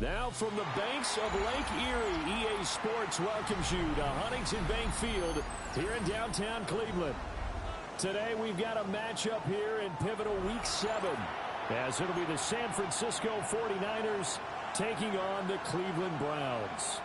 Now from the banks of Lake Erie, EA Sports welcomes you to Huntington Bank Field here in downtown Cleveland. Today we've got a matchup here in pivotal Week 7, as it'll be the San Francisco 49ers taking on the Cleveland Browns.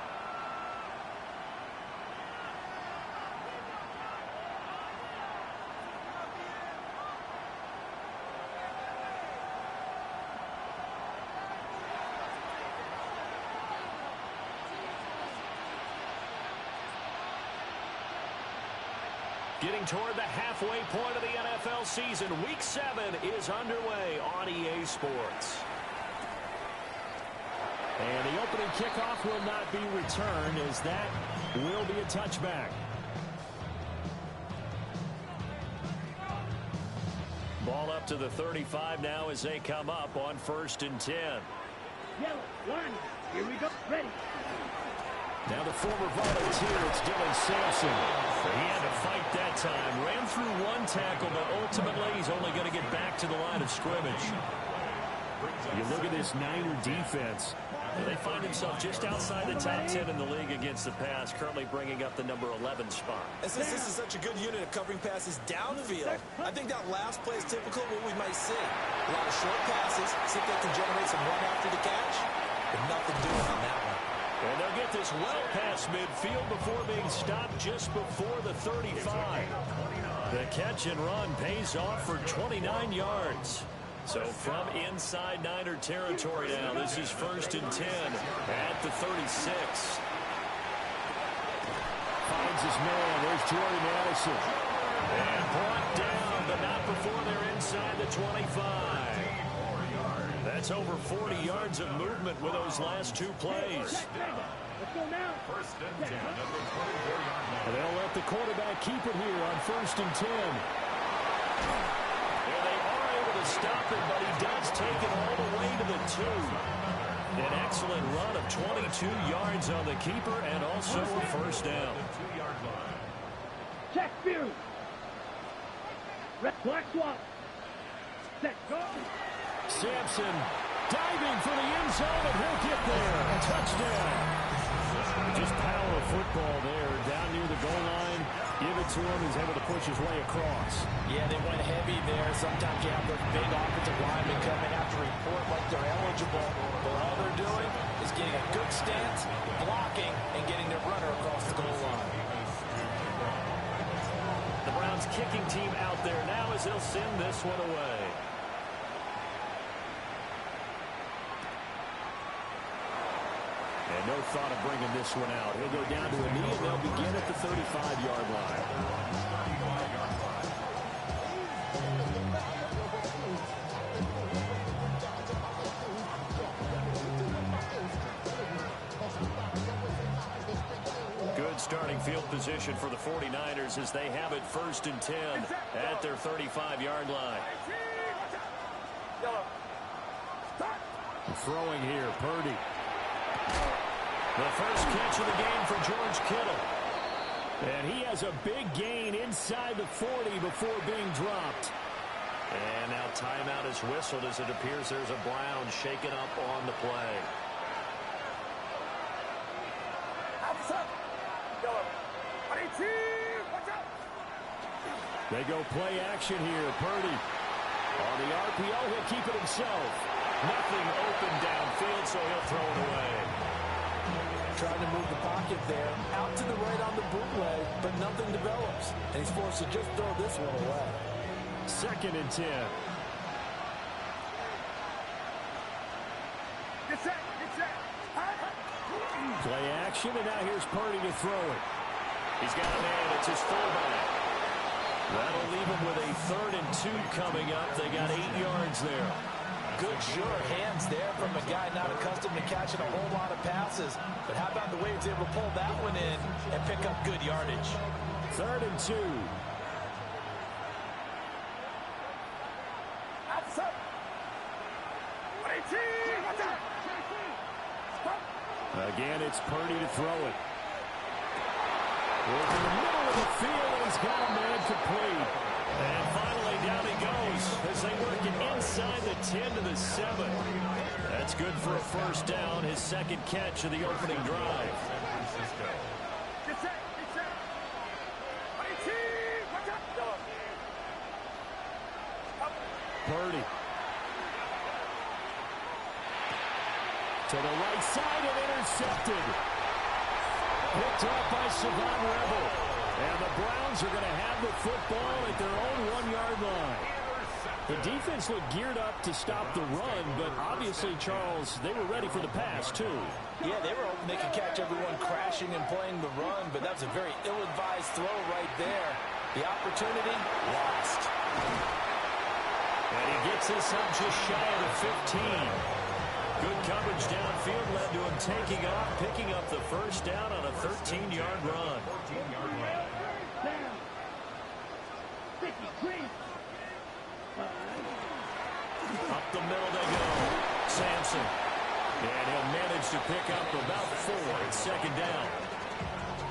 Getting toward the halfway point of the NFL season, Week 7 is underway on EA Sports. And the opening kickoff will not be returned, as that will be a touchback. Ball up to the 35 now as they come up on 1st and 10. Yellow, one, here we go, ready. Now the former volunteer, it's Dylan Sampson. He had to fight that time. Ran through one tackle, but ultimately he's only going to get back to the line of scrimmage. You look at this Niner defense. They find themselves just outside the top 10 in the league against the pass, currently bringing up the number 11 spot. And since this is such a good unit of covering passes downfield, I think that last play is typical of what we might see. A lot of short passes, see if they can generate some run after the catch, but nothing doing on that one. And they'll get this well past midfield before being stopped just before the 35. The catch and run pays off for 29 yards. So from inside Niner territory now, this is 1st and 10 at the 36. Finds his man. There's Jordan Addison. And brought down, but not before they're inside the 25. That's over 40 yards of movement with those last two plays. And they'll let the quarterback keep it here on 1st and 10. And they are able to stop him, but he does take it all the way to the 2. An excellent run of 22 yards on the keeper and also a first down. Check view. Red black swap. Set go. Sampson diving for the end zone, and he'll get there. Touchdown. Just power of football there, down near the goal line. Give it to him. He's able to push his way across. Yeah, they went heavy there. Sometimes you have those big offensive linemen come in after report like they're eligible. But all they're doing is getting a good stance, blocking, and getting their runner across the goal line. The Browns kicking team out there now as they'll send this one away. And no thought of bringing this one out. He'll go down to a knee, and they'll begin at the 35-yard line. Good starting field position for the 49ers as they have it 1st and 10 at their 35-yard line. Throwing here, Purdy. The first catch of the game for George Kittle. And he has a big gain inside the 40 before being dropped. And now timeout is whistled as it appears there's a Brown shaken up on the play. They go play action here. Purdy on the RPO. He'll keep it himself. Nothing open downfield, so he'll throw it away. Trying to move the pocket there. Out to the right on the bootleg, but nothing develops. And he's forced to just throw this one away. 2nd and 10. Get set, get set. Play action, and now here's Purdy to throw it. He's got a man. It's his fullback. That'll leave him with a 3rd and 2 coming up. They got 8 yards there. Good, sure hands there from a guy not accustomed to catching a whole lot of passes. But how about the way he's able to pull that one in and pick up good yardage? 3rd and 2. Again, it's Purdy to throw it. Over the middle of the field, he's got a man complete. And finally, down he goes. Browns as they work it inside the 10 to the 7. That's good for a first down, his second catch of the opening drive. Purdy. To the right side and intercepted. Picked up by Savon Rebel. And the Browns are going to have the football at their own 1-yard line. The defense looked geared up to stop the run, but obviously, Charles, they were ready for the pass, too. Yeah, they were hoping they could catch everyone crashing and playing the run, but that was a very ill-advised throw right there. The opportunity lost. And he gets this up just shy of the 15. Good coverage downfield led to him taking off, picking up the first down on a 13-yard run. Up the middle they go. Sampson. And he'll manage to pick up about 4 at second down.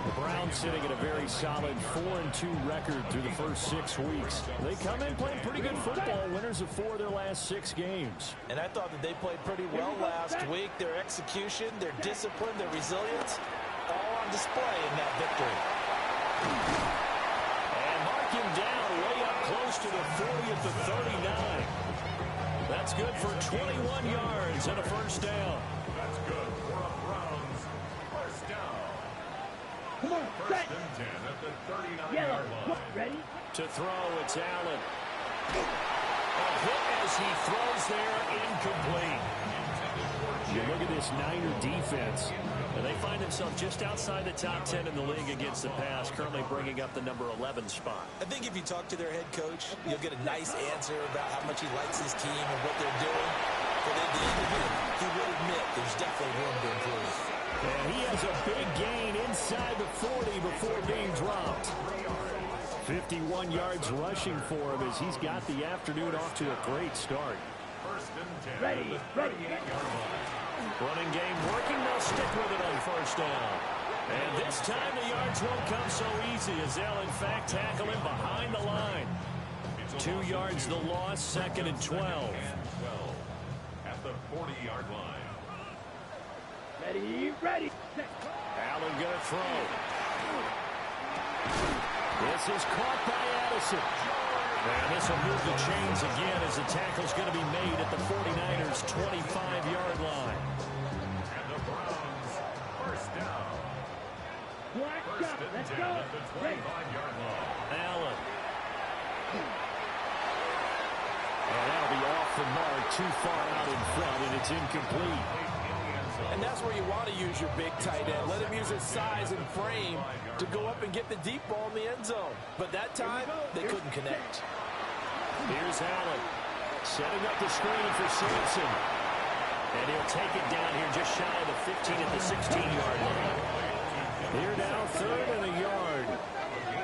The Browns sitting at a very solid 4-2 record through the first 6 weeks. They come in playing pretty good football, winners of 4 of their last 6 games. And I thought that they played pretty well last week. Their execution, their discipline, their resilience, all on display in that victory. And mark him down way up close to the 40 at the 39. That's good for 21 yards and a first down. That's good for a Browns first down. Come on, First and 10 at the 39-yard line. Ready? To throw, it's Allen. A hit as he throws there, incomplete. You look at this Niner defense, and they find themselves just outside the top 10 in the league against the pass, currently bringing up the number 11 spot. I think if you talk to their head coach, you'll get a nice answer about how much he likes his team and what they're doing. But at the end of it, he will admit there's definitely room to improve. And he has a big gain inside the 40 before being dropped. 51 yards rushing for him as he's got the afternoon off to a great start. First and 10 Ready, at the 38-yard line. Running game working, they'll stick with it on first down. And this time the yards won't come so easy as they'll in fact tackle him behind the line. 2 yards the loss, second and 12. At the 40-yard line. Ready. Allen gonna throw. This is caught by Addison. And this will move the chains again as the tackle's going to be made at the 49ers' 25-yard line. And the Browns first down. Black First shot. and Let's 10 go. at the 25-yard line. Allen. And that'll be off the mark, too far out in front, and it's incomplete. And that's where you want to use your big tight end. Let him use his size and frame to go up and get the deep ball in the end zone. But that time, they couldn't connect. Here's Allen. Setting up the screen for Sampson. And he'll take it down here just shy of the 15 at the 16-yard line. Here now, third and a yard.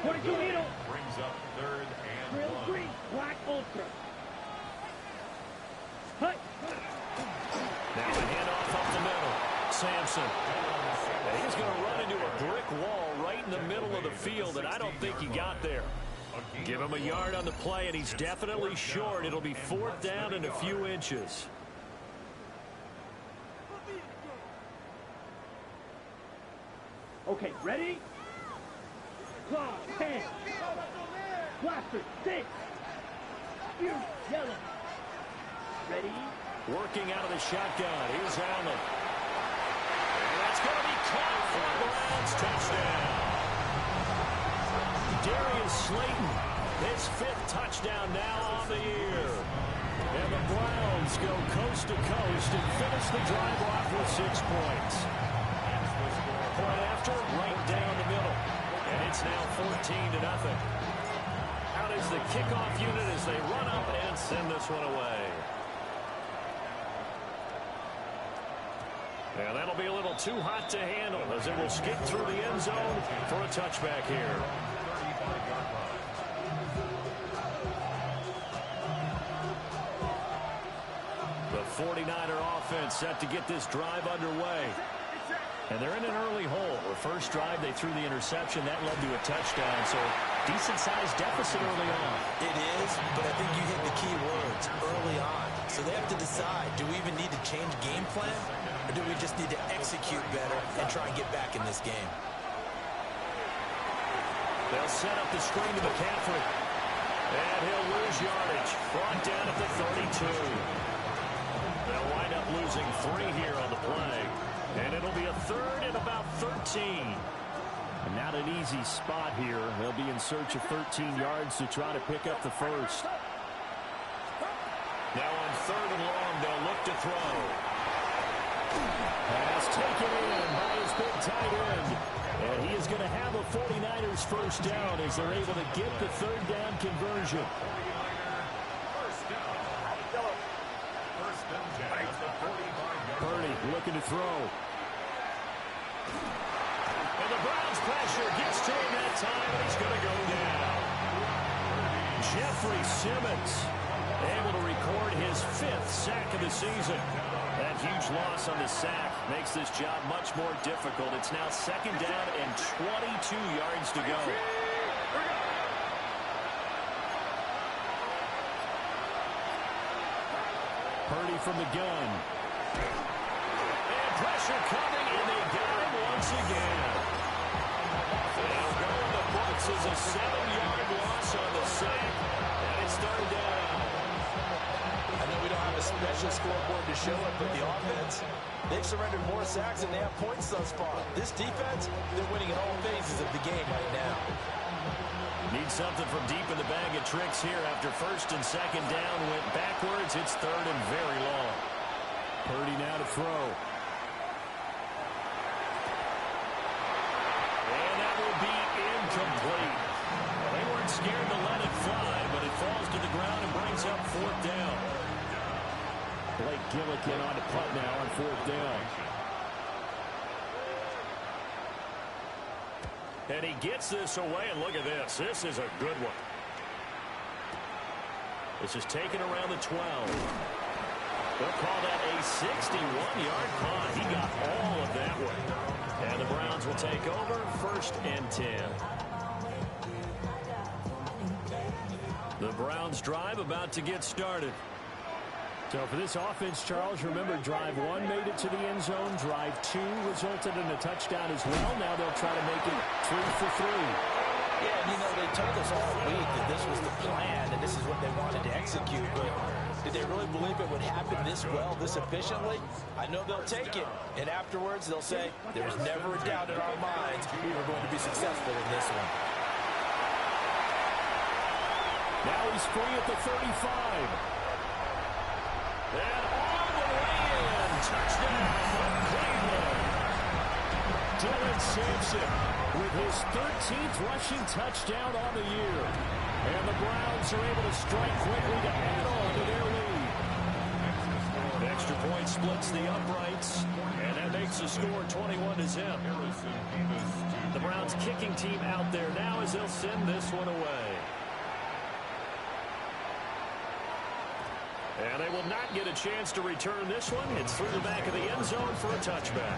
42 needle. Brings up third and Real 1. green. Black ultra. Hut. Now the handoff up the middle. Sampson. And he's going to run into a brick wall right in the middle of the field, and I don't think he got there. Give him a yard on the play, and he's definitely short. It'll be fourth down and a few inches. Okay, ready? Claw, 10. Blaster, 6. Spear, yellow. Ready? Working out of the shotgun. Here's Allen. And that's going to be caught for a Browns touchdown. Darius Slayton, his 5th touchdown now on the year. And the Browns go coast to coast and finish the drive off with 6 points. Point after, right down the middle. And it's now 14-0. Out is the kickoff unit as they run up and send this one away. And that'll be a little too hot to handle as it will skip through the end zone for a touchback here. The 49er offense set to get this drive underway. And they're in an early hole. The first drive, they threw the interception. That led to a touchdown. So Decent-sized deficit early on. It is, but I think you hit the key words early on. So they have to decide, do we even need to change game plan, or do we just need to execute better and try and get back in this game? They'll set up the screen to McCaffrey. And he'll lose yardage. Brought down at the 32. They'll wind up losing 3 here on the play. And it'll be a third and about 13. And not an easy spot here. They'll be in search of 13 yards to try to pick up the first. Now on 3rd and long, they'll look to throw. Pass taken in by his big tight end. And he is going to have a 49ers first down as they're able to get the 3rd down conversion. Purdy looking to throw. And the Browns pressure gets to him that time, and he's going to go down. Jeffrey Simmons able to record his 5th sack of the season. That huge loss on the sack makes this job much more difficult. It's now 2nd down and 22 yards to go. Purdy from the gun. And pressure coming, and they got him once again. They'll go in the books as a 7-yard loss on the sack, and it's 3rd down. I know we don't have a special scoreboard to show it, but the offense, they've surrendered more sacks than they have points thus far. This defense, they're winning in all phases of the game right now. Need something from deep in the bag of tricks here after 1st and 2nd down. Went backwards. It's 3rd and very long. Purdy now to throw. And that will be incomplete. They weren't scared to let it fly, but it falls to the ground and brings up 4th down. Blake Gillikin on to punt now on 4th down. And he gets this away, and look at this. This is a good one. This is taken around the 12. They'll call that a 61-yard punt. He got all of that one. And the Browns will take over 1st and 10. The Browns drive about to get started. So for this offense, Charles, remember drive 1 made it to the end zone. Drive 2 resulted in a touchdown as well. Now they'll try to make it 3 for 3. Yeah, and you know, they told us all week that this was the plan and this is what they wanted to execute. But did they really believe it would happen this well, this efficiently? I know they'll take it. And afterwards, they'll say, there's never a doubt in our minds we were going to be successful in this one. Now he's free at the 35. And all the way in. Touchdown, Cleveland. Dylan Sampson with his 13th rushing touchdown on the year. And the Browns are able to strike quickly to add on to their lead. Extra point splits the uprights, and that makes the score 21-0. The Browns kicking team out there now as they'll send this one away. And they will not get a chance to return this one. It's through the back of the end zone for a touchback.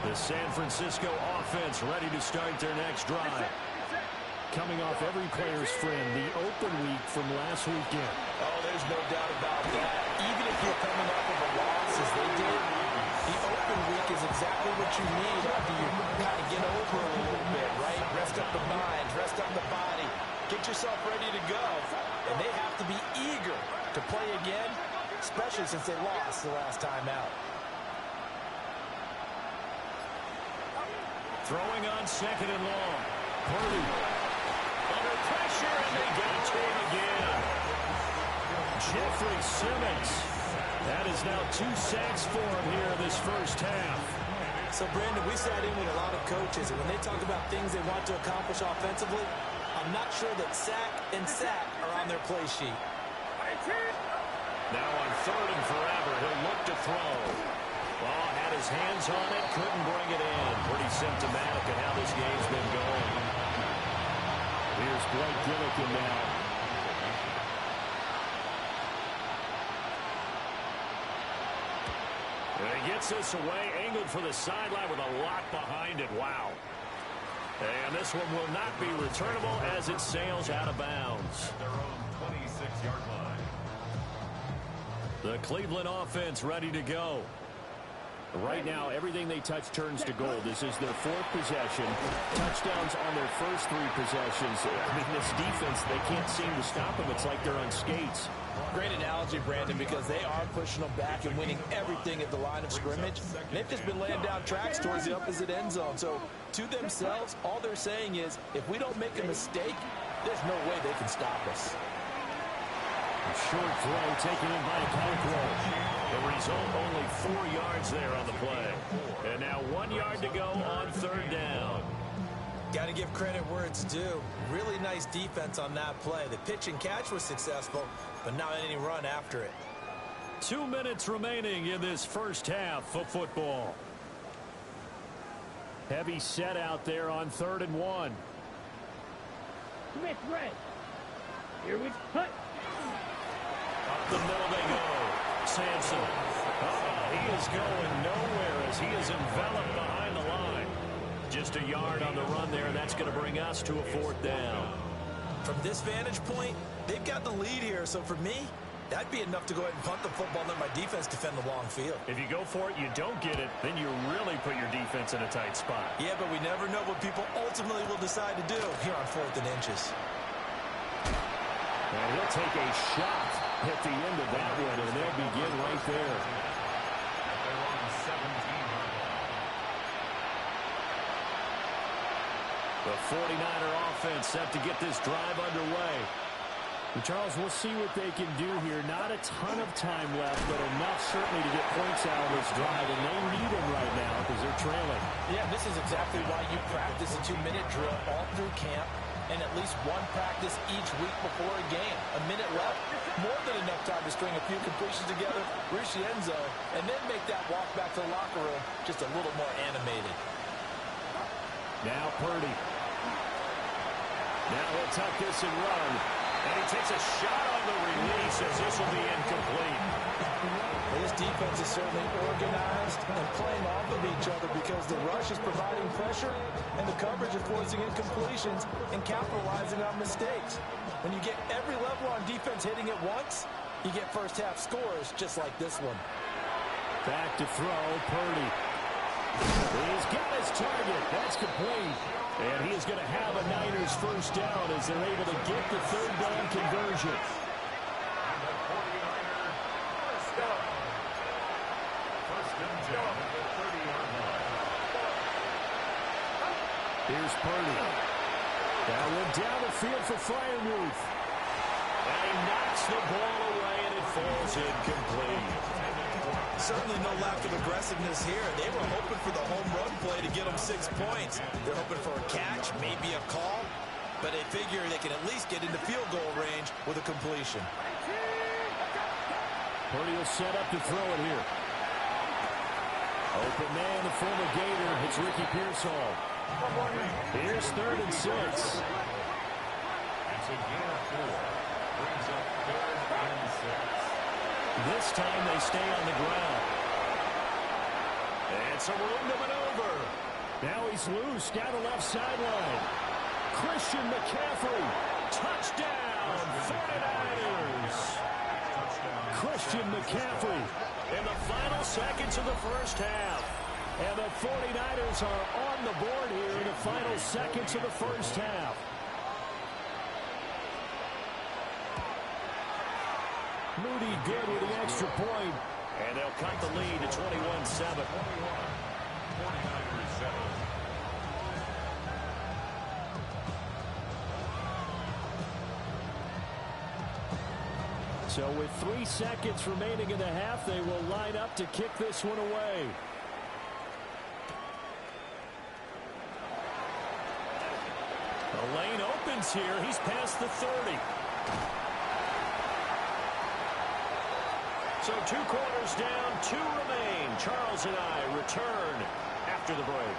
The San Francisco offense ready to start their next drive. Coming off every player's friend, the open week from last weekend. Oh, there's no doubt about that. Even if you're coming off of a loss as they did, the open week is exactly what you need after you kind of get over a little bit, right? Rest up the mind, rest up the body, get yourself ready to go. And they have to be eager to play again, especially since they lost the last time out. Throwing on 2nd and long. Purdy under pressure, and they get it to him again. Jeffrey Simmons. That is now 2 sacks for him here this first half. So, Brandon, we sat in with a lot of coaches, and when they talk about things they want to accomplish offensively, I'm not sure that sack and sack are on their play sheet. Now on 3rd and forever, he'll look to throw. Oh, had his hands on it, couldn't bring it in. Pretty symptomatic of how this game's been going. Here's Blake Gillikin now. And he gets this away, angled for the sideline with a lot behind it. Wow. And this one will not be returnable as it sails out of bounds. At their own 26-yard line. The Cleveland offense ready to go. Right now, everything they touch turns to gold. This is their fourth possession. Touchdowns on their first three possessions. I mean, this defense, they can't seem to stop them. It's like they're on skates. Great analogy, Brandon, because they are pushing them back and winning everything at the line of scrimmage. They've just been laying down tracks towards the opposite end zone. So, to themselves, all they're saying is, if we don't make a mistake, there's no way they can stop us. A short throw taken in by Cockrell. The result, only 4 yards there on the play. And now 1 yard to go on third down. Got to give credit where it's due. Really nice defense on that play. The pitch and catch was successful, but not any run after it. 2 minutes remaining in this first half of football. Heavy set out there on 3rd and 1. Smith red. Here we cut. Up the middle they go. Sampson. He is going nowhere as he is enveloped behind the line. Just a yard on the run there. That's going to bring us to a 4th down. From this vantage point, they've got the lead here. So for me, that'd be enough to go ahead and punt the football and let my defense defend the long field. If you go for it, you don't get it, then you really put your defense in a tight spot. Yeah, but we never know what people ultimately will decide to do here on 4th and inches. And he'll take a shot at the end of that one, and they'll begin right there. At their own 17-yard line. The 49er offense set to get this drive underway. And Charles, we'll see what they can do here. Not a ton of time left, but enough certainly to get points out of this drive, and they need them right now because they're trailing. Yeah, this is exactly why you practice a 2-minute drill all through camp, and at least one practice each week before a game. A minute left, more than enough time to string a few completions together, reach the end zone, and then make that walk back to the locker room just a little more animated. Now Purdy. Now he'll tuck this and run. And he takes a shot on the release as this will be incomplete. This defense is certainly organized and playing off of each other because the rush is providing pressure and the coverage is forcing incompletions and capitalizing on mistakes. When you get every level on defense hitting at once, you get first half scores just like this one. Back to throw, Purdy. He's got his target. That's complete. And he is going to have a Niners first down as they're able to get the third down conversion. And the 49er first down. First and 10 at the 30-yard line. Here's Purdy. That one down the field for Freiermuth. And he knocks the ball away and it falls incomplete. Certainly no lack of aggressiveness here. They were hoping for the home run play to get them 6 points. They're hoping for a catch, maybe a call, but they figure they can at least get into field goal range with a completion. Purdy will set up to throw it here. Open man, the former Gator. It's Ricky Pearsall. Here's 3rd and 6. It's a gain of 4. Brings up 3rd and 6. This time they stay on the ground. And some room to maneuver. Now he's loose down the left sideline. Christian McCaffrey. Touchdown, 49ers. Christian McCaffrey. In the final seconds of the first half. And the 49ers are on the board here in the final seconds of the first half. Moody good with the extra point. And they'll cut the lead to 21-7. 49ers 7. So with 3 seconds remaining in the half, they will line up to kick this one away. The lane opens here. He's past the 30. So 2 quarters down, 2 remain. Charles and I return after the break.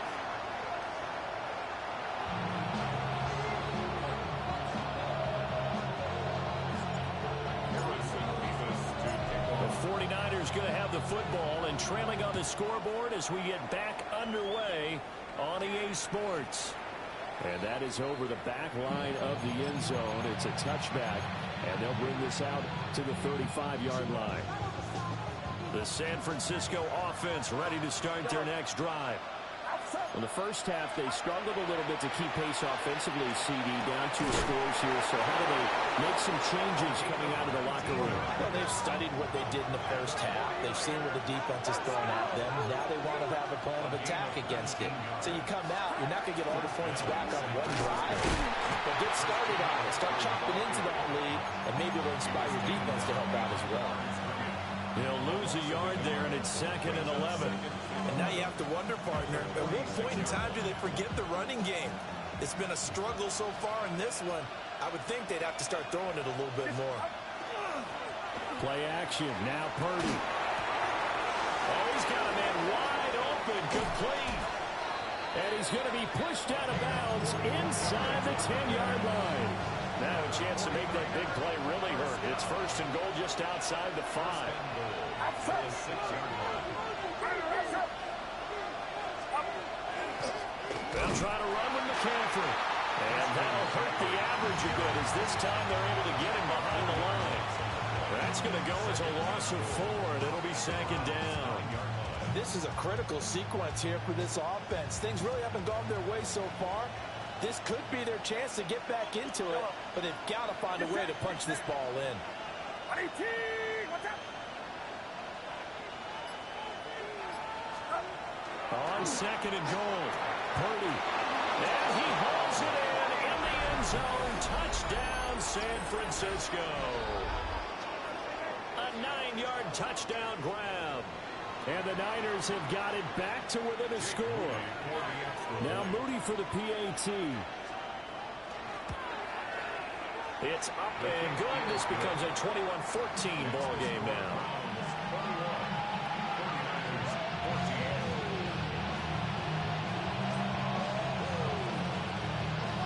is going to have the football and trailing on the scoreboard as we get back underway on EA Sports. And that is over the back line of the end zone. It's a touchback, and they'll bring this out to the 35-yard line. The San Francisco offense ready to start their next drive. In the first half, they struggled a little bit to keep pace offensively, CD, down 2 scores here. So how do they make some changes coming out of the locker room? Well, they've studied what they did in the first half. They've seen what the defense is throwing at them. Now they want to have a plan of attack against it. So you come out, you're not going to get all the points back on one drive. But get started on it. Start chopping into that lead, and maybe it'll inspire your defense to help out as well. They'll lose a yard there, and it's 2nd and 11. And now you have to wonder, partner, at what point in time do they forget the running game? It's been a struggle so far in this one. I would think they'd have to start throwing it a little bit more. Play action. Now Purdy. Oh, he's got a man wide open, complete. And he's going to be pushed out of bounds inside the 10-yard line. Now a chance to make that big play really hurt. It's 1st and goal just outside the 5. They'll try to run with McCaffrey. And that'll hurt the average a bit as this time they're able to get him behind the line. That's going to go as a loss of 4, and it'll be 2nd down. This is a critical sequence here for this offense. Things really haven't gone their way so far. This could be their chance to get back into it, but they've got to find a way to punch this ball in. On 2nd and goal, Purdy. And he hauls it in the end zone. Touchdown, San Francisco. A 9-yard touchdown grab. And the Niners have got it back to within a score. Now Moody for the PAT. It's up and good. This becomes a 21-14 ball game now.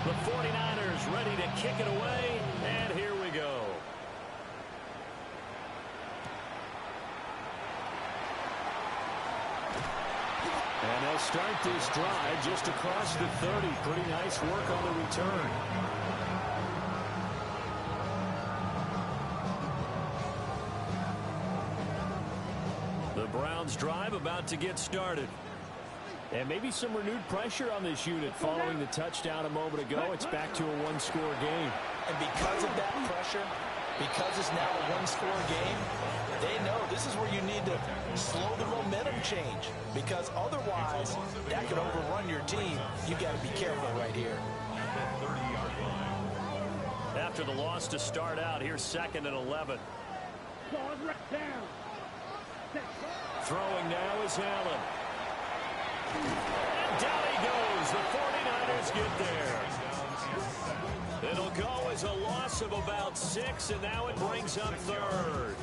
The 49ers ready to kick it away, and here we go. And they'll start this drive just across the 30. Pretty nice work on the return. The Browns drive about to get started. And maybe some renewed pressure on this unit following the touchdown a moment ago. It's back to a 1-score game. And because of that pressure, because it's now a 1-score game, they know this is where you need to slow the momentum change, because otherwise that could overrun your team. You got to be careful right here. After the loss to start out, here's 2nd and 11. Throwing now is Allen. And down he goes. The 49ers get there. It'll go as a loss of about 6, and now it brings up 3rd.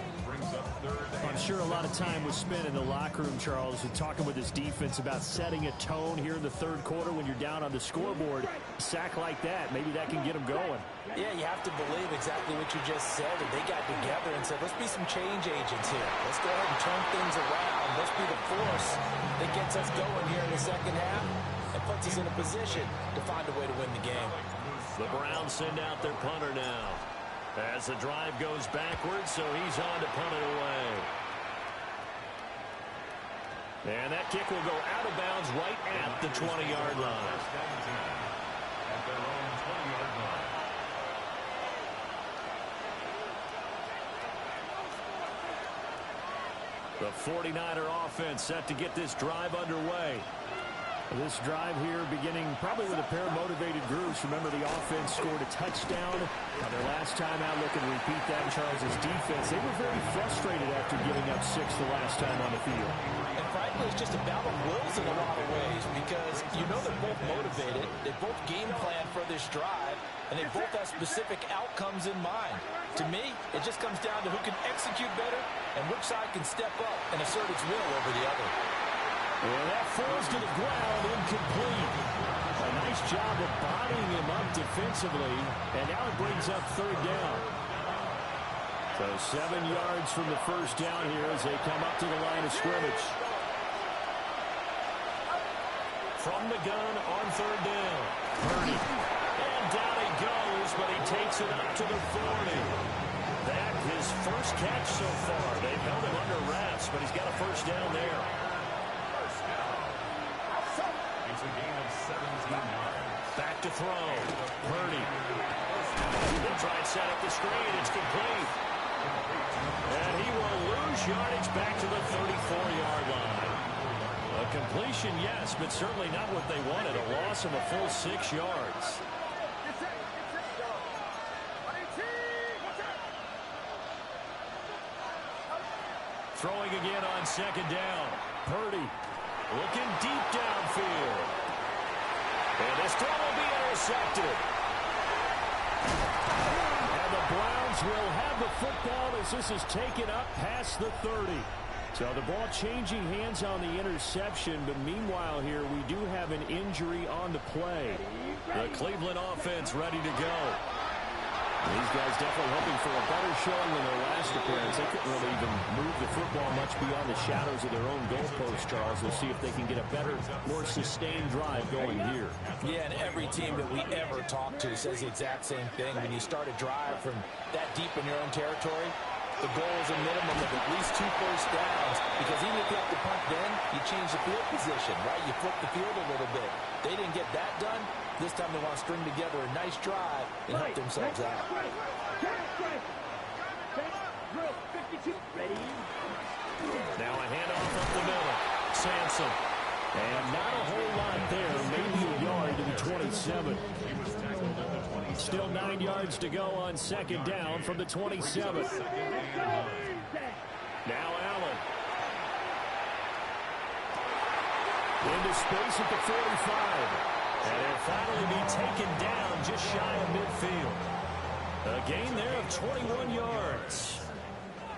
I'm sure a lot of time was spent in the locker room, Charles, and talking with his defense about setting a tone here in the 3rd quarter when you're down on the scoreboard. A sack like that, maybe that can get them going. Yeah, you have to believe exactly what you just said. And they got together and said, let's be some change agents here. Let's go ahead and turn things around. Let's be the force that gets us going here in the 2nd half and puts us in a position to find a way to win the game. The Browns send out their punter now as the drive goes backwards, so he's on to punt it away. And that kick will go out of bounds right at the 20-yard line. At their own 20-yard line. The 49er offense set to get this drive underway. This drive here beginning probably with a pair of motivated groups. Remember, the offense scored a touchdown. Their last time out, looking to repeat that. Charles' defense, they were very frustrated after giving up 6 the last time on the field. And frankly, it's just a battle of wills in a lot of ways, because you know they're both motivated. They both game plan for this drive, and they both have specific outcomes in mind. To me, it just comes down to who can execute better and which side can step up and assert its will over the other. And that falls to the ground, incomplete. A nice job of bodying him up defensively, and now it brings up 3rd down. So So 7 yards from the first down here as they come up to the line of scrimmage. From the gun on third down. Purdy. And down he goes, but he takes it up to the 40. That his first catch so far. They've held him under wraps, but he's got a first down there. First down. It's a gain of 17 yards. Back to throw. Purdy. They try and set up the screen. It's complete. And he will lose yardage back to the 34-yard line. A completion, yes, but certainly not what they wanted. A loss of a full 6 yards. Throwing again on second down. Purdy looking deep downfield. And this throw will be intercepted. And the Browns will have the football as this is taken up past the 30. So the ball changing hands on the interception, but meanwhile here we do have an injury on the play. The Cleveland offense ready to go. These guys definitely hoping for a better showing than their last appearance. They couldn't really even move the football much beyond the shadows of their own goalpost, Charles. We'll see if they can get a better, more sustained drive going here. Yeah, and every team that we ever talk to says the exact same thing. When you start a drive from that deep in your own territory, the goal is a minimum of at least 2 first downs, because even if you have to punt then, you change the field position, right? You flip the field a little bit. They didn't get that done. This time they want to string together a nice drive and help themselves out. Now a handoff up the middle. Sampson. And not a whole lot there. Maybe a yard to the 27. Still 9 yards to go on second down from the 27. Now Allen. Into space at the 45. And he'll finally be taken down just shy of midfield. A gain there of 21 yards.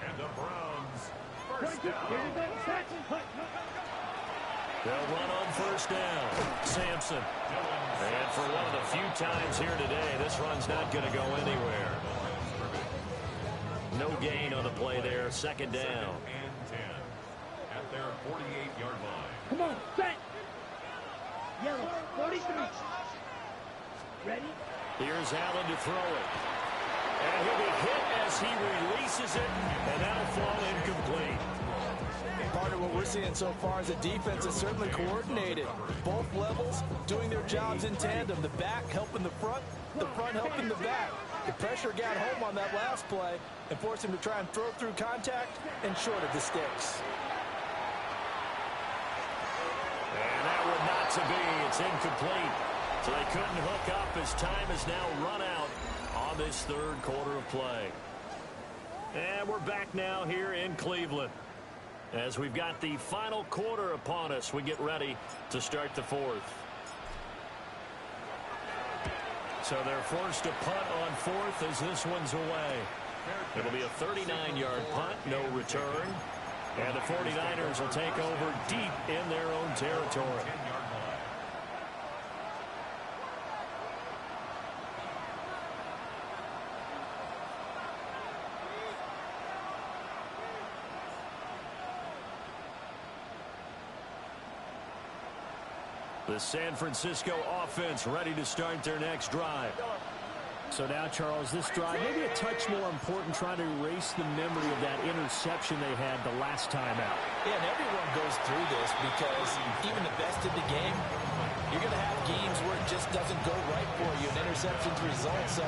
And the Browns, first down. They'll run on first down. Sampson. And for one of the few times here today, this run's not going to go anywhere. No gain on the play there. Second down. And 10 at their 48-yard line. Come on, set. Yellow, 43. Ready? Here's Allen to throw it. And he'll be hit as he releases it, and that'll fall incomplete. Part of what we're seeing so far is a defense is certainly coordinated. Both levels doing their jobs in tandem. The back helping the front helping the back. The pressure got home on that last play and forced him to try and throw through contact and short of the sticks. And that would not to be. It's incomplete. So they couldn't hook up as time has now run out on this third quarter of play. And we're back now here in Cleveland. As we've got the final quarter upon us, we get ready to start the fourth. So they're forced to punt on fourth as this one's away. It'll be a 39-yard punt, no return. And the 49ers will take over deep in their own territory. The San Francisco offense ready to start their next drive. So now, Charles, this drive maybe a touch more important, trying to erase the memory of that interception they had the last time out. Yeah, and everyone goes through this because even the best in the game, you're going to have games where it just doesn't go right for you, and interceptions result. So,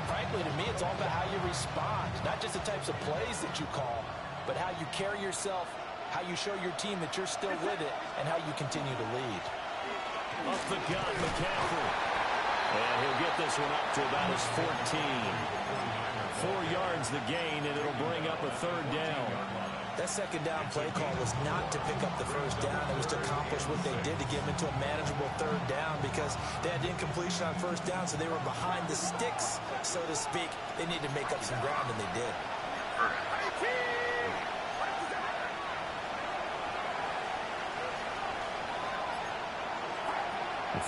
frankly, to me, it's all about how you respond, not just the types of plays that you call, but how you carry yourself, how you show your team that you're still with it, and how you continue to lead. Up the gut, McCaffrey. And he'll get this one up to about his 14. 4 yards the gain, and it'll bring up a third down. That second down play call was not to pick up the first down. It was to accomplish what they did to get them into a manageable third down because they had incompletion on first down, so they were behind the sticks, so to speak. They needed to make up some ground, and they did.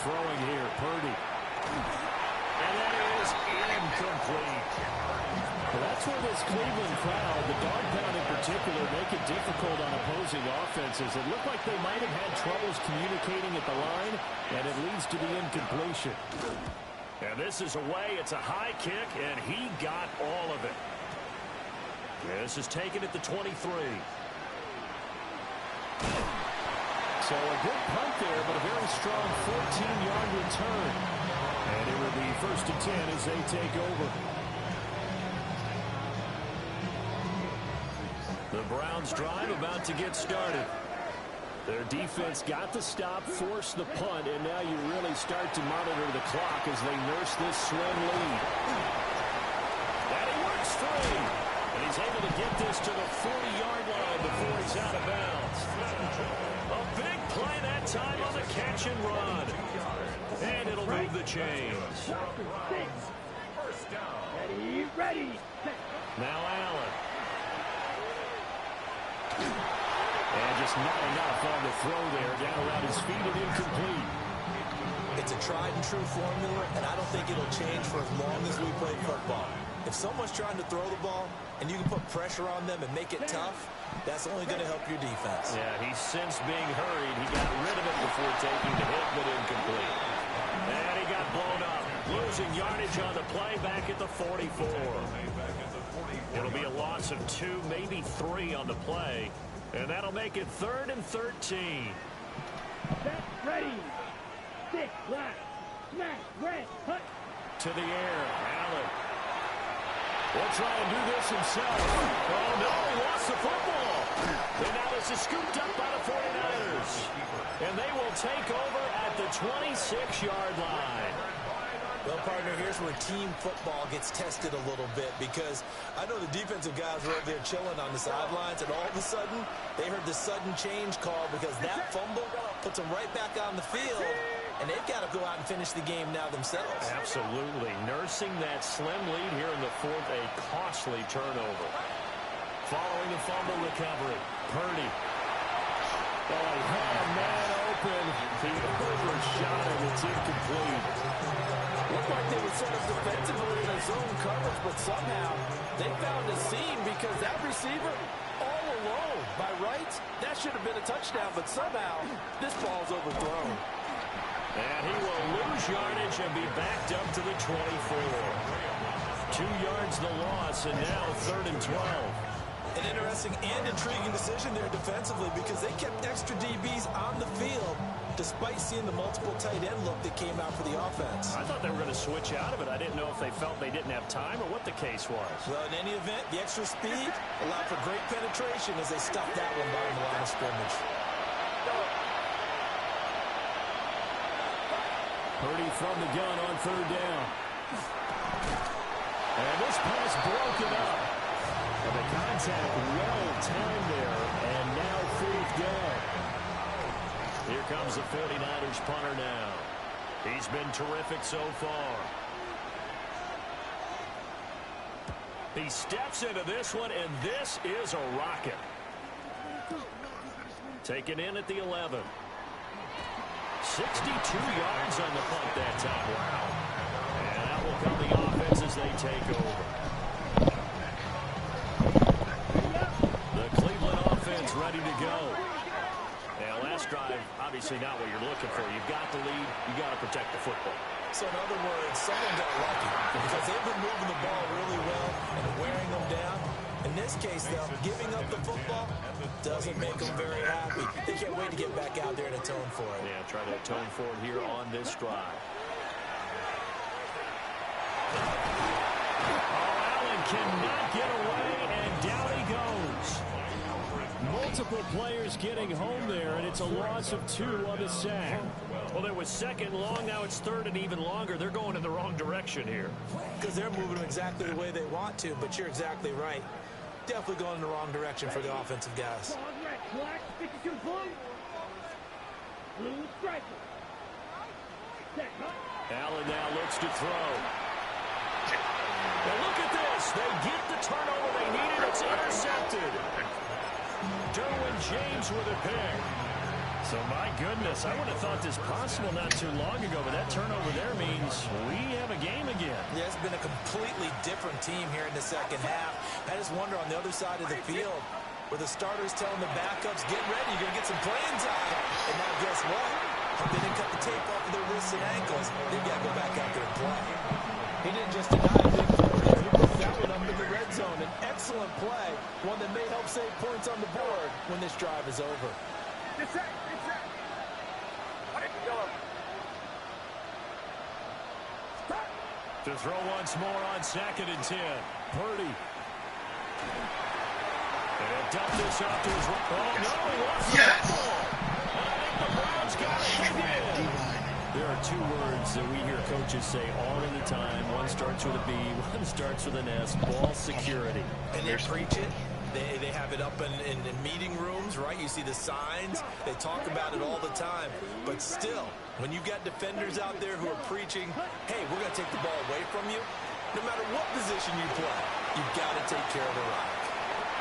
Throwing here, Purdy. And that is incomplete. Well, that's where this Cleveland crowd, the dog pound in particular, make it difficult on opposing offenses. It looked like they might have had troubles communicating at the line, and it leads to the incompletion. And this is away. It's a high kick, and he got all of it. This is taken at the 23. So a good punt there, but a very strong 14-yard return. And it will be 1st and 10 as they take over. The Browns drive about to get started. Their defense got the stop, forced the punt, and now you really start to monitor the clock as they nurse this slim lead. And he works free. And he's able to get this to the 40-yard line before he's out of bounds. A big play that time on the catch and run. And it'll move the chains. Ready. Now Allen. And just not enough on the throw there. Down around his feet and incomplete. It's a tried and true formula, and I don't think it'll change for as long as we play football. If someone's trying to throw the ball and you can put pressure on them and make it tough, that's only going to help your defense. Yeah, he's since being hurried. He got rid of it before taking the hit, but incomplete. And he got blown up. Losing yardage on the play back at the 44. It'll be a loss of 2, maybe 3 on the play. And that'll make it 3rd and 13. Set, ready. 6, left. Smash, red, hut. To the air, Allen. Will try and do this himself. Oh, no, he lost the football. And now this is scooped up by the 49ers. And they will take over at the 26-yard line. Well, partner, here's where team football gets tested a little bit, because I know the defensive guys were over there chilling on the sidelines, and all of a sudden, they heard the sudden change call because that fumble puts them right back on the field, and they've got to go out and finish the game now themselves. Absolutely. Nursing that slim lead here in the 4th, a costly turnover. Following the fumble recovery, Purdy. Oh, he had a man open. He overshot him. It's incomplete. Looked like they were set up defensively in a zone coverage, but somehow they found a seam because that receiver all alone. By rights, that should have been a touchdown, but somehow this ball's overthrown. And he will lose yardage and be backed up to the 24. 2 yards the loss, and now 3rd and 12. An interesting and intriguing decision there defensively, because they kept extra DBs on the field despite seeing the multiple tight end look that came out for the offense. I thought they were going to switch out of it. I didn't know if they felt they didn't have time or what the case was. Well, in any event, the extra speed allowed for great penetration as they stopped that one behind the line of scrimmage. Purdy from the gun on 3rd down. And this pass broken up. And the contact well timed there, and now 4th down. Here comes the 49ers punter now. He's been terrific so far. He steps into this one, and this is a rocket. Taken in at the 11. 62 yards on the punt that time. Wow. And out will come the offense as they take over. The Cleveland offense ready to go. Now, last drive, obviously not what you're looking for. You've got the lead. You've got to protect the football. So, in other words, someone got lucky because they've been moving the ball really well and wearing them down. In this case, though, giving up the football doesn't make them very happy. They can't wait to get back out there and atone for it. Yeah, try to atone for it here on this drive. Oh, Allen cannot get away, and down he goes. Multiple players getting home there, and it's a loss of 2 on the sack. Well, there was 2nd long. Now it's 3rd and even longer. They're going in the wrong direction here. Because they're moving them exactly the way they want to, but you're exactly right. Definitely going in the wrong direction for the offensive guys. Black, 52 blue. Blue striker. Set, Allen now looks to throw. And look at this. They get the turnover they needed. It's intercepted. Derwin James with a pick. So, my goodness, I would have thought this possible not too long ago, but that turnover there means we have a game again. Yeah, it's been a completely different team here in the second half. I just wonder on the other side of the field, where the starters telling the backups, get ready, you're going to get some playing time. And now guess what? They didn't cut the tape off of their wrists and ankles. They've got to go back out there and play. He didn't just deny a big play there. He put that one up in the red zone. An excellent play, one that may help save points on the board when this drive is over. To throw once more on 2nd and 10. Purdy. And dump this out to his right. Oh, no, he lost the football. I think the Browns got it again. There are 2 words that we hear coaches say all of the time. One starts with a B, one starts with an S. Ball security. And they preach it. They have it up in meeting rooms, right? You see the signs. They talk about it all the time. But still, when you've got defenders out there who are preaching, hey, we're going to take the ball away from you, no matter what position you play, you've got to take care of the rock.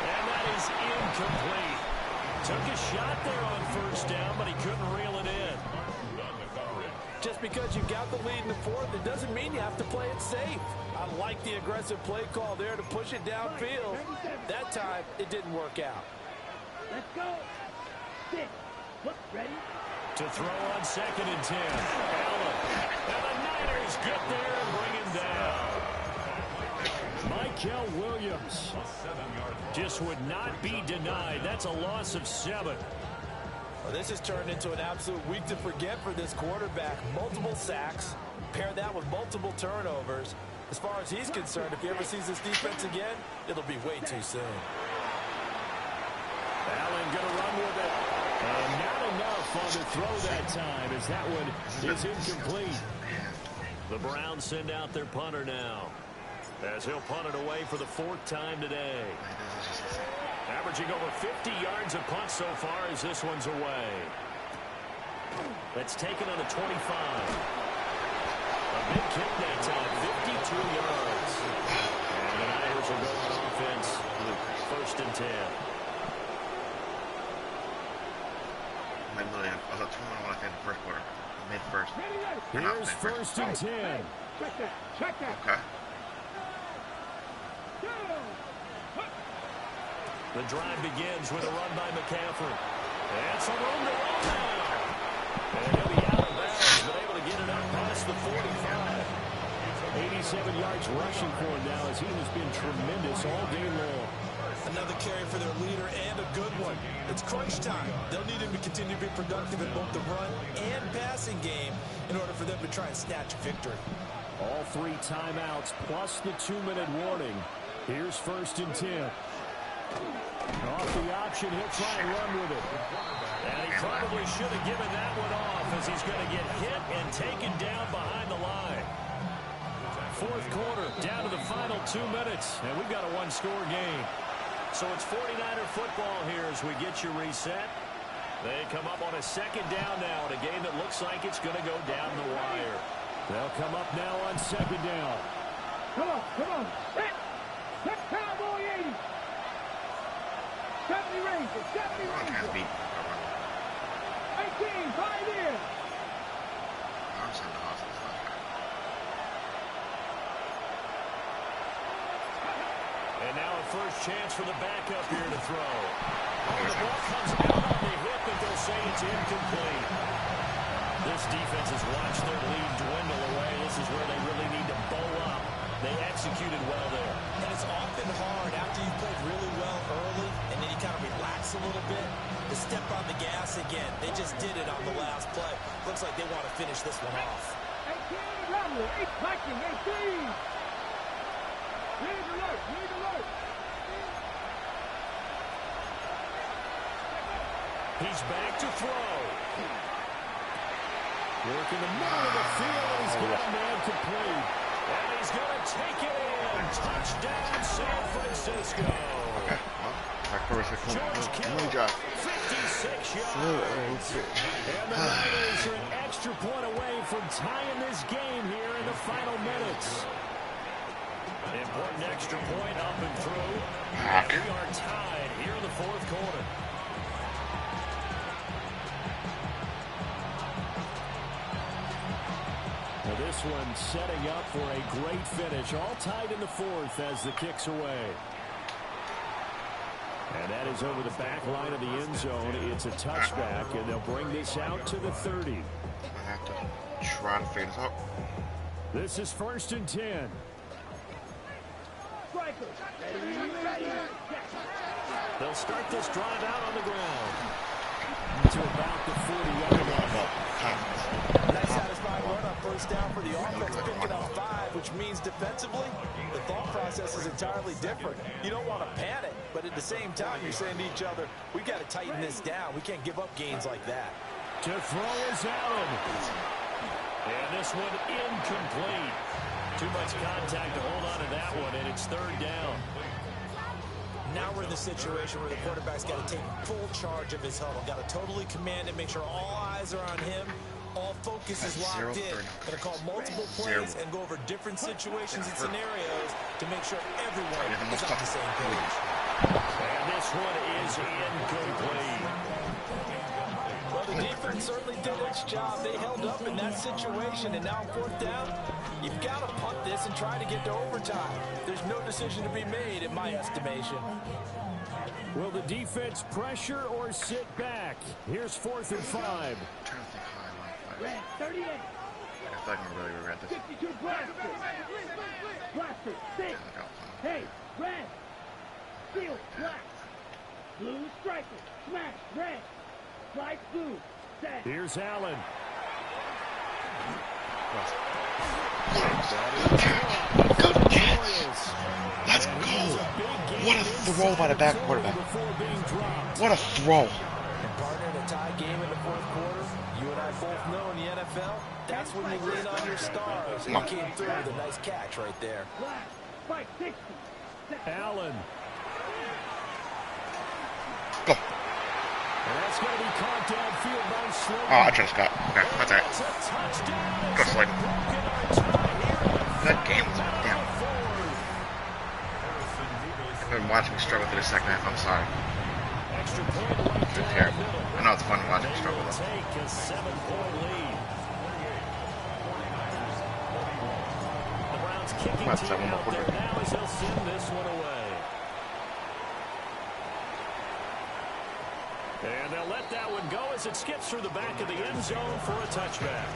And that is incomplete. Took a shot there on 1st down, but he couldn't reel it in. Just because you got the lead in the 4th, it doesn't mean you have to play it safe. I like the aggressive play call there to push it downfield. That time, it didn't work out. Let's go. 6. Look, ready? To throw on 2nd and 10. Allen. And the Niners get there and bring him down. Mykel Williams just would not be denied. That's a loss of 7. Well, this has turned into an absolute week to forget for this quarterback. Multiple sacks. Pair that with multiple turnovers. As far as he's concerned, if he ever sees this defense again, it'll be way too soon. Allen going to run with it. And not enough on the throw that time, as that one is incomplete. The Browns send out their punter now, as he'll punt it away for the 4th time today. Averaging over 50 yards a punt so far as this one's away. That's taken on the 25. A big kick that time, 52 yards. And the Niners will go on offense. 1st and 10. I was up 21 I think in the 1st quarter. Mid-1st. Here's 1st and 10. Check that. Check that. Okay. The drive begins with a run by McCaffrey. And some room to run now. And he'll be out of bounds, but able to get it up past the 45. 87 yards rushing for him now, as he has been tremendous all day long. Another carry for their leader, and a good one. It's crunch time. They'll need him to continue to be productive in both the run and passing game in order for them to try and snatch a victory. All 3 timeouts plus the 2-minute warning. Here's 1st and 10. Off the option, he'll try and run with it. And he probably should have given that one off, as he's going to get hit and taken down behind the line. 4th quarter, down to the final 2 minutes, and we've got a 1-score game. So it's 49er football here as we get you reset. They come up on a 2nd down now in a game that looks like it's going to go down the wire. They'll come up now on 2nd down. Come on, come on. Hit. Hit Cowboy 80. 70 Ranger, 70 Ranger. 18, 5 in. I'm sending the hospital. And now a first chance for the backup here to throw. Oh, the ball comes out on the hip, but they'll say it's incomplete. This defense has watched their lead dwindle away. This is where they really need to bow up. They executed well there. And it's often hard after you've played really well early and then you kind of relax a little bit to step on the gas again. They just did it on the last play. Looks like they want to finish this one off. 18, Romley, 8 Viking, 18. Need alert, need alert. He's back to throw. Work in the middle of the field, and he's got a man complete. And he's going to take it in. Touchdown, San Francisco. Okay, well, George Kittle, 56 yards. And the Niners are an extra point away from tying this game here in the final minutes. Important extra point up and through. And we are tied here in the 4th quarter. Well, this one setting up for a great finish. All tied in the fourth as the kick's away. And that is over the back line of the end zone. It's a touchback, and they'll bring this out to the 30. I have to try to figure this out. This is 1st and 10. They'll start this drive out on the ground to about the 40-yard line. Nice satisfying run on first down for the offense, picking up 5, which means defensively, the thought process is entirely different. You don't want to panic, but at the same time, you're saying to each other, we got to tighten this down. We can't give up gains like that. To throw is Allen. And this one incomplete. Too much contact to hold on to that one, and it's 3rd down. Now we're in the situation where the quarterback's got to take full charge of his huddle. Got to totally command it, make sure all eyes are on him. All focus is locked in. Going to call multiple plays and go over different situations and scenarios to make sure everyone is on the same page. And this one is incomplete. Well, the defense certainly did its job. They held up in that situation, and now 4th down, you've got to punt this and try to get to overtime. There's no decision to be made, in my estimation. Will the defense pressure or sit back? Here's 4th and 5. I'm trying to think how I Red, 38. I feel like I'm really regret this. 52 blaster. Blaster, 6. Hey, red. Steel, black. Blue, striker. Smash, red. Slice, blue. Set. Here's Allen. Go Jets! Let's go! What a throw by the back quarterback. What a throw. And partner, in a tie game in the 4th quarter, you and I both know in the NFL, that's when you lean on your stars. And you came through with a nice catch right there. Black. Spike, 60. Allen. Go. And that's going to be caught downfield by Slade. Oh, I just got. Okay, that's alright. Go, Slade. That game was down. I've been watching me struggle through the second half. I'm sorry. It's terrible. I know it's fun watching me struggle though. Take a 7-point lead. The Browns kicking team out there now as they'll send this one away. And they'll let that one go as it skips through the back of the end zone for a touchback.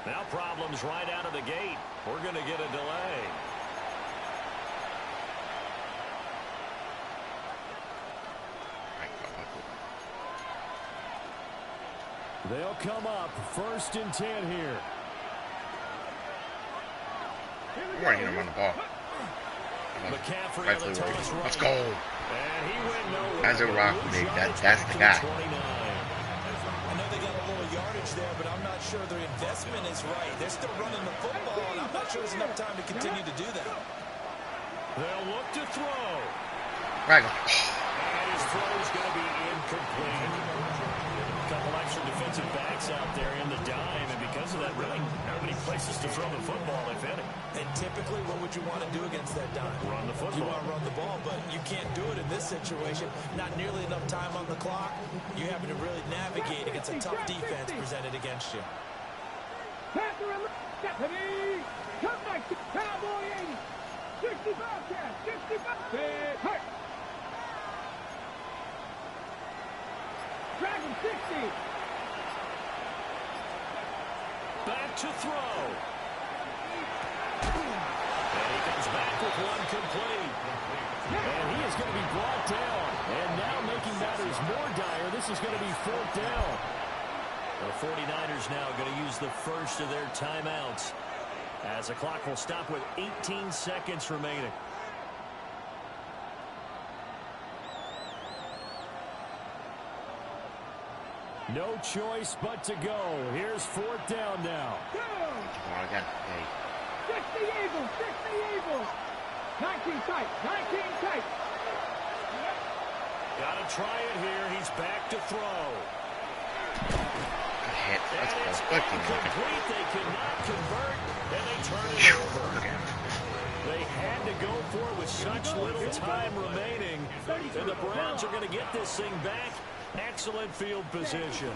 Now problems right out of the gate. We're going to get a delay. They'll come up 1st and 10 here. We're going to run the ball. McCaffrey Rightfully on the toss worried. right. Let's go. And he went nowhere. That's a rock me. That's the guy. I know they got a little yardage there, but I'm not sure their investment is right. They're still running the football, and I'm not sure there's enough time to continue to do that. They'll look to throw. Right. And his throw is going to be incomplete. A couple extra defensive backs out there in the dime, and because of that, really not many places to throw the football, if any. And typically, what would you want to do against that dime? Run the football. You want to run the ball, but you can't do it in this situation. Not nearly enough time on the clock. You having to really navigate against a tough defense presented against you. Stephanie, come back to Cowboy 80. 65 cash, 65. Hurt. Dragon 60. Back to throw. And he comes back with one complete. And he is going to be brought down. And now making matters more dire, this is going to be 4th down. The 49ers now going to use the first of their timeouts. As the clock will stop with 18 seconds remaining. No choice but to go. Here's 4th down now. Come on again. Hey. 60 Eagles, 60 Eagles. 19 tight, 19 tight. Got to try it here. He's back to throw. Good hit. Let's And it's go. Good team. incomplete. They cannot convert, and they turn it Phew. over. Okay. They had to go for it with such little time remaining, and the Browns are going to get this thing back. Excellent field position.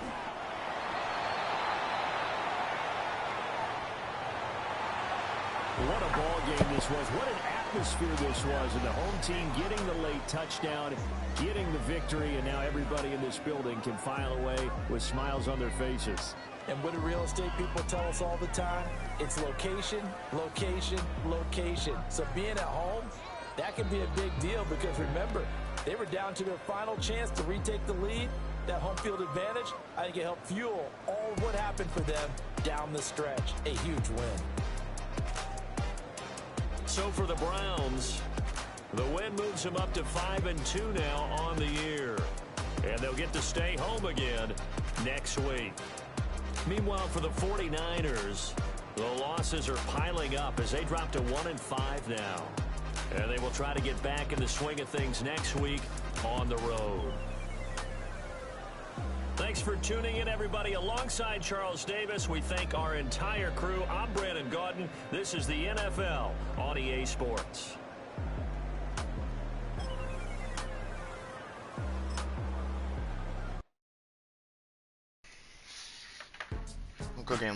What a ball game this was. What an atmosphere this was. And the home team getting the late touchdown, getting the victory, and now everybody in this building can file away with smiles on their faces. And what do real estate people tell us all the time? It's location, location, location. So being at home, that can be a big deal because remember, they were down to their final chance to retake the lead. That home field advantage, I think it helped fuel all of what happened for them down the stretch. A huge win. So for the Browns, the win moves them up to 5-2 now on the year. And they'll get to stay home again next week. Meanwhile, for the 49ers, the losses are piling up as they drop to 1-5 now. And they will try to get back in the swing of things next week on the road. Thanks for tuning in, everybody. Alongside Charles Davis, we thank our entire crew. I'm Brandon Gaudin. This is the NFL on EA Sports. Good game.